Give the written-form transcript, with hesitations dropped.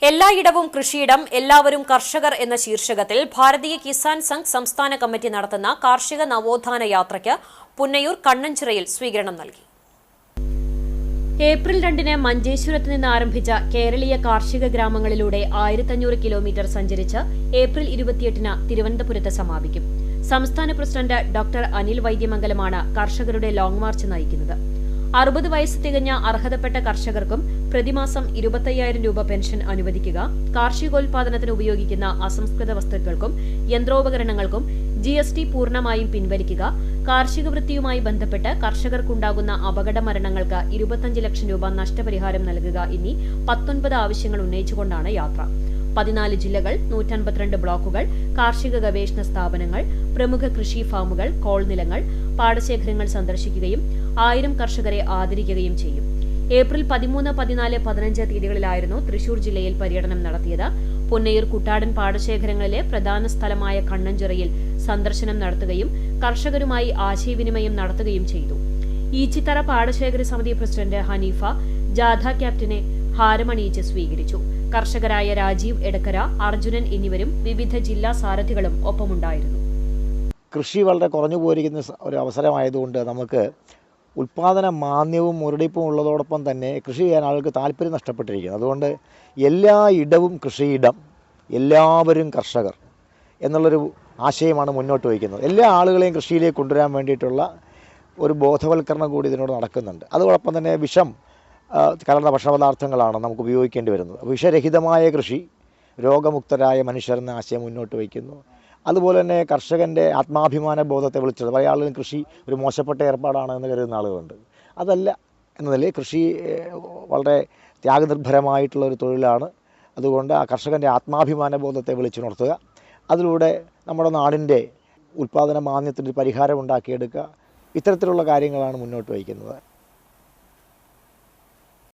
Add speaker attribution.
Speaker 1: എല്ലായിടവും കൃഷിയിടം എല്ലാവരും കർഷകർ എന്ന ശീർഷകത്തിൽ ഭാരതീയ കിസാൻ സംഘ് സംസ്ഥാന കമ്മിറ്റി നടത്തുന്ന കാർഷിക നവോത്ഥാന യാത്രയ്ക്ക് പുന്നയൂർ കണ്ണഞ്ചിറയിൽ സ്വീകരണം നൽകി. ഏപ്രിൽ 2-ന് മഞ്ചേശ്വരത്ത് നിന്ന് ആരംഭിച്ച കേരളീയ കാർഷിക ഗ്രാമങ്ങളിലൂടെ 1500 കിലോമീറ്റർ സഞ്ചരിച്ച് ഏപ്രിൽ 28-ന് തിരുവനന്തപുരത്ത് സമാപിക്കും. സംസ്ഥാന പ്രസിഡന്റ് ഡോക്ടർ അനിൽ വൈദ്യമംഗലമാണ് കർഷകരുടെ ലോങ് മാർച്ച് നയിക്കുന്നത്. 60 വയസ്സ് തികഞ്ഞ അർഹതപ്പെട്ട കർഷകർക്കും പ്രതിമാസം 25,000 രൂപ പെൻഷൻ അനുവദിക്കുക, കാർഷികോൽപാദനത്തിന് ഉപയോഗിക്കുന്ന അസംസ്കൃത വസ്തുക്കൾക്കും യന്ത്രോപകരണങ്ങൾക്കും GST പൂർണ്ണമായും പിൻവലിക്കുക, കാർഷിക വൃത്തിയുമായി ബന്ധപ്പെട്ട് കർഷകർക്കുണ്ടാകുന്ന അപകട മരണങ്ങൾക്ക് 25 ലക്ഷം രൂപ നഷ്ടപരിഹാരം നൽകുക എന്നീ 19 ആവശ്യങ്ങൾ ഉന്നയിച്ചുകൊണ്ടാണ് യാത്ര. 14 ജില്ലകൾ, 152 ബ്ലോക്കുകൾ, കാർഷിക ഗവേഷണ സ്ഥാപനങ്ങൾ, പ്രമുഖ കൃഷി ഫാമുകൾ, കോൾ നിലങ്ങൾ, പാടശേഖരങ്ങൾ സന്ദർശിക്കുകയും 1000 കർഷകരെ ആദരിക്കുകയും ചെയ്യും. ഏപ്രിൽ 13, 14, 15 തീയതികളിലായിരുന്നു തൃശൂർ ജില്ലയിൽ പര്യടനം നടത്തിയത്. പുന്നയൂർ കുട്ടാടൻ പാടശേഖരങ്ങളിലെ പ്രധാന സ്ഥലമായ കണ്ണഞ്ചിറയിൽ സന്ദർശനം നടത്തുകയും കർഷകരുമായി ആശയവിനിമയം നടത്തുകയും ചെയ്തു. ഈച്ചിത്തറ പാടശേഖര സമിതി പ്രസിഡന്റ് ഹനീഫ ജാഥ ക്യാപ്റ്റനെ ഹാരമണിയിച്ച് സ്വീകരിച്ചു. കർഷകരായ രാജീവ് എടക്കര, അർജുനൻ എന്നിവരും വിവിധ ജില്ലാ സാരഥികളും ഒപ്പമുണ്ടായിരുന്നു.
Speaker 2: കൃഷി വളരെ കുറഞ്ഞു പോയിരിക്കുന്ന ഒരു അവസരമായതുകൊണ്ട് നമുക്ക് ഉൽപ്പാദന മാന്ദ്യവും മുരടിപ്പും ഉള്ളതോടൊപ്പം തന്നെ കൃഷി ചെയ്യാൻ ആളുകൾക്ക് താല്പര്യം നഷ്ടപ്പെട്ടിരിക്കുന്നു. അതുകൊണ്ട് എല്ലാ ഇടവും കൃഷിയിടം, എല്ലാവരും കർഷകർ എന്നുള്ളൊരു ആശയമാണ് മുന്നോട്ട് വയ്ക്കുന്നത്. എല്ലാ ആളുകളെയും കൃഷിയിലേക്ക് കൊണ്ടുവരാൻ വേണ്ടിയിട്ടുള്ള ഒരു ബോധവൽക്കരണം കൂടി ഇതിനോട് നടക്കുന്നുണ്ട്. അതോടൊപ്പം തന്നെ വിഷം കലർന്ന ഭക്ഷണപദാർത്ഥങ്ങളാണ് നമുക്ക് ഉപയോഗിക്കേണ്ടി വരുന്നത്. വിഷരഹിതമായ കൃഷി, രോഗമുക്തരായ മനുഷ്യരെന്ന ആശയം മുന്നോട്ട് വയ്ക്കുന്നു. അതുപോലെ തന്നെ കർഷകൻ്റെ ആത്മാഭിമാന ബോധത്തെ വിളിച്ചത് പല ആളുകളും കൃഷി ഒരു മോശപ്പെട്ട ഏർപ്പാടാണ് എന്ന് കരുതുന്ന ആളുകളുണ്ട്. അതല്ല എന്നതിൽ കൃഷി വളരെ ത്യാഗനിർഭരമായിട്ടുള്ള ഒരു തൊഴിലാണ്. അതുകൊണ്ട് ആ കർഷകൻ്റെ ആത്മാഭിമാന ബോധത്തെ വിളിച്ചുണർത്തുക, അതിലൂടെ നമ്മുടെ നാടിൻ്റെ ഉൽപ്പാദന മാന്ദ്യത്തിൻ്റെ പരിഹാരം ഉണ്ടാക്കിയെടുക്കുക, ഇത്തരത്തിലുള്ള കാര്യങ്ങളാണ് മുന്നോട്ട് വയ്ക്കുന്നത്.